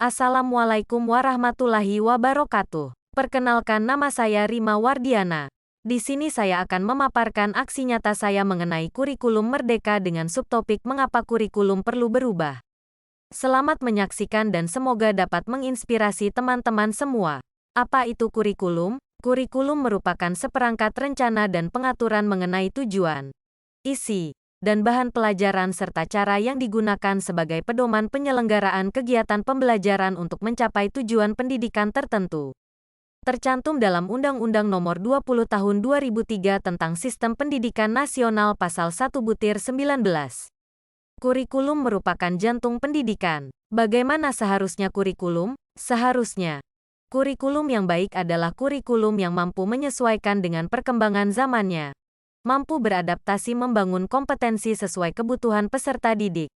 Assalamualaikum warahmatullahi wabarakatuh. Perkenalkan, nama saya Rima Wardiana. Di sini saya akan memaparkan aksi nyata saya mengenai kurikulum merdeka dengan subtopik mengapa kurikulum perlu berubah. Selamat menyaksikan dan semoga dapat menginspirasi teman-teman semua. Apa itu kurikulum? Kurikulum merupakan seperangkat rencana dan pengaturan mengenai tujuan, isi, dan bahan pelajaran serta cara yang digunakan sebagai pedoman penyelenggaraan kegiatan pembelajaran untuk mencapai tujuan pendidikan tertentu. Tercantum dalam Undang-Undang Nomor 20 Tahun 2003 tentang Sistem Pendidikan Nasional Pasal 1/19. Kurikulum merupakan jantung pendidikan. Bagaimana seharusnya kurikulum? Seharusnya, kurikulum yang baik adalah kurikulum yang mampu menyesuaikan dengan perkembangan zamannya, mampu beradaptasi membangun kompetensi sesuai kebutuhan peserta didik.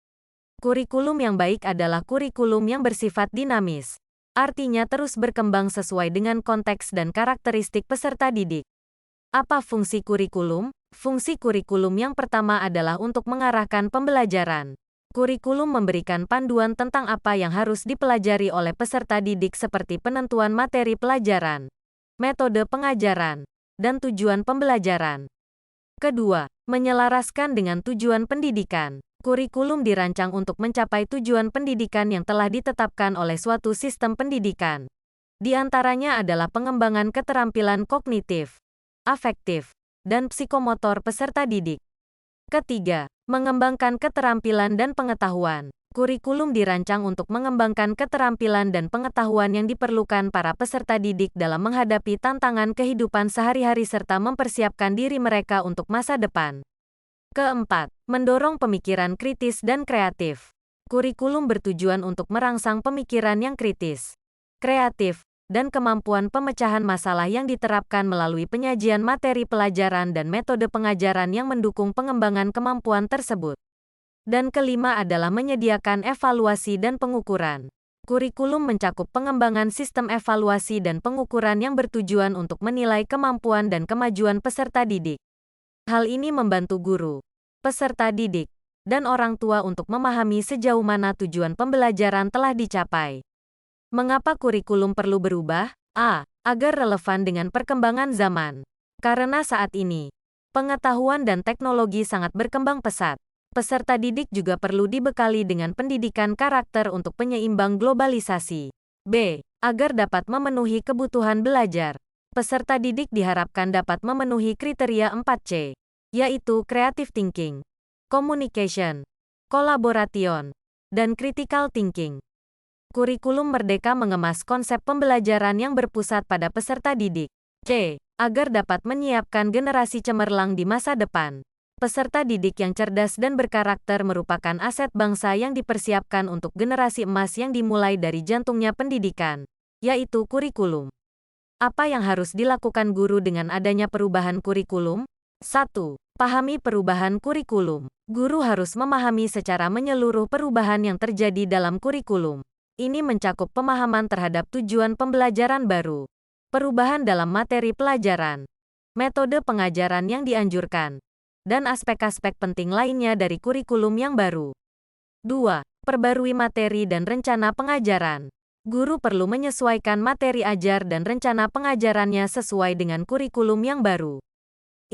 Kurikulum yang baik adalah kurikulum yang bersifat dinamis. Artinya terus berkembang sesuai dengan konteks dan karakteristik peserta didik. Apa fungsi kurikulum? Fungsi kurikulum yang pertama adalah untuk mengarahkan pembelajaran. Kurikulum memberikan panduan tentang apa yang harus dipelajari oleh peserta didik seperti penentuan materi pelajaran, metode pengajaran, dan tujuan pembelajaran. Kedua, menyelaraskan dengan tujuan pendidikan. Kurikulum dirancang untuk mencapai tujuan pendidikan yang telah ditetapkan oleh suatu sistem pendidikan. Di antaranya adalah pengembangan keterampilan kognitif, afektif, dan psikomotor peserta didik. Ketiga, mengembangkan keterampilan dan pengetahuan. Kurikulum dirancang untuk mengembangkan keterampilan dan pengetahuan yang diperlukan para peserta didik dalam menghadapi tantangan kehidupan sehari-hari serta mempersiapkan diri mereka untuk masa depan. Keempat, mendorong pemikiran kritis dan kreatif. Kurikulum bertujuan untuk merangsang pemikiran yang kritis, kreatif, dan kemampuan pemecahan masalah yang diterapkan melalui penyajian materi pelajaran dan metode pengajaran yang mendukung pengembangan kemampuan tersebut. Dan kelima adalah menyediakan evaluasi dan pengukuran. Kurikulum mencakup pengembangan sistem evaluasi dan pengukuran yang bertujuan untuk menilai kemampuan dan kemajuan peserta didik. Hal ini membantu guru, peserta didik, dan orang tua untuk memahami sejauh mana tujuan pembelajaran telah dicapai. Mengapa kurikulum perlu berubah? A. Agar relevan dengan perkembangan zaman. Karena saat ini, pengetahuan dan teknologi sangat berkembang pesat. Peserta didik juga perlu dibekali dengan pendidikan karakter untuk penyeimbang globalisasi. B. Agar dapat memenuhi kebutuhan belajar. Peserta didik diharapkan dapat memenuhi kriteria 4C, yaitu creative thinking, communication, collaboration, dan critical thinking. Kurikulum merdeka mengemas konsep pembelajaran yang berpusat pada peserta didik. C. Agar dapat menyiapkan generasi cemerlang di masa depan. Peserta didik yang cerdas dan berkarakter merupakan aset bangsa yang dipersiapkan untuk generasi emas yang dimulai dari jantungnya pendidikan, yaitu kurikulum. Apa yang harus dilakukan guru dengan adanya perubahan kurikulum? 1. Pahami perubahan kurikulum. Guru harus memahami secara menyeluruh perubahan yang terjadi dalam kurikulum. Ini mencakup pemahaman terhadap tujuan pembelajaran baru, perubahan dalam materi pelajaran, metode pengajaran yang dianjurkan, dan aspek-aspek penting lainnya dari kurikulum yang baru. 2. Perbarui materi dan rencana pengajaran. Guru perlu menyesuaikan materi ajar dan rencana pengajarannya sesuai dengan kurikulum yang baru.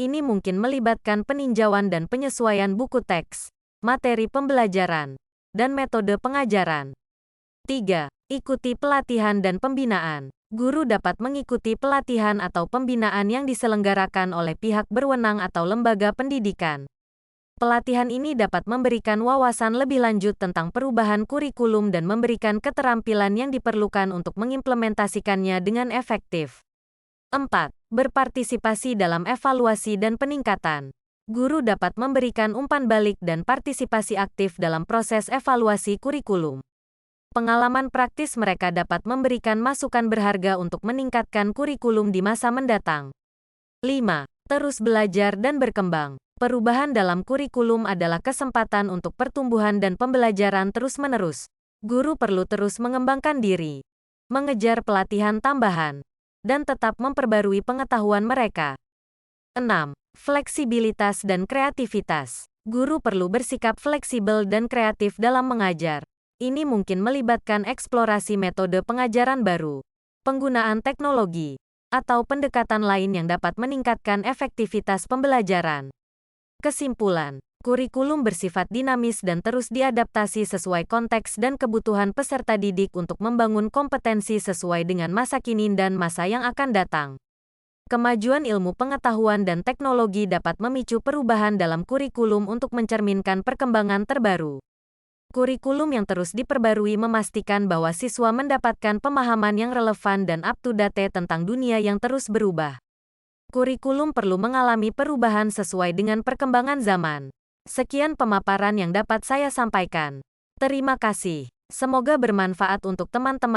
Ini mungkin melibatkan peninjauan dan penyesuaian buku teks, materi pembelajaran, dan metode pengajaran. 3. Ikuti pelatihan dan pembinaan. Guru dapat mengikuti pelatihan atau pembinaan yang diselenggarakan oleh pihak berwenang atau lembaga pendidikan. Pelatihan ini dapat memberikan wawasan lebih lanjut tentang perubahan kurikulum dan memberikan keterampilan yang diperlukan untuk mengimplementasikannya dengan efektif. 4. Berpartisipasi dalam evaluasi dan peningkatan. Guru dapat memberikan umpan balik dan partisipasi aktif dalam proses evaluasi kurikulum. Pengalaman praktis mereka dapat memberikan masukan berharga untuk meningkatkan kurikulum di masa mendatang. 5. Terus belajar dan berkembang. Perubahan dalam kurikulum adalah kesempatan untuk pertumbuhan dan pembelajaran terus-menerus. Guru perlu terus mengembangkan diri, mengejar pelatihan tambahan, dan tetap memperbarui pengetahuan mereka. 6. Fleksibilitas dan kreativitas. Guru perlu bersikap fleksibel dan kreatif dalam mengajar, Ini mungkin melibatkan eksplorasi metode pengajaran baru, penggunaan teknologi, atau pendekatan lain yang dapat meningkatkan efektivitas pembelajaran. Kesimpulan, kurikulum bersifat dinamis dan terus diadaptasi sesuai konteks dan kebutuhan peserta didik untuk membangun kompetensi sesuai dengan masa kini dan masa yang akan datang. Kemajuan ilmu pengetahuan dan teknologi dapat memicu perubahan dalam kurikulum untuk mencerminkan perkembangan terbaru. Kurikulum yang terus diperbarui memastikan bahwa siswa mendapatkan pemahaman yang relevan dan up-to-date tentang dunia yang terus berubah. Kurikulum perlu mengalami perubahan sesuai dengan perkembangan zaman. Sekian pemaparan yang dapat saya sampaikan. Terima kasih. Semoga bermanfaat untuk teman-teman.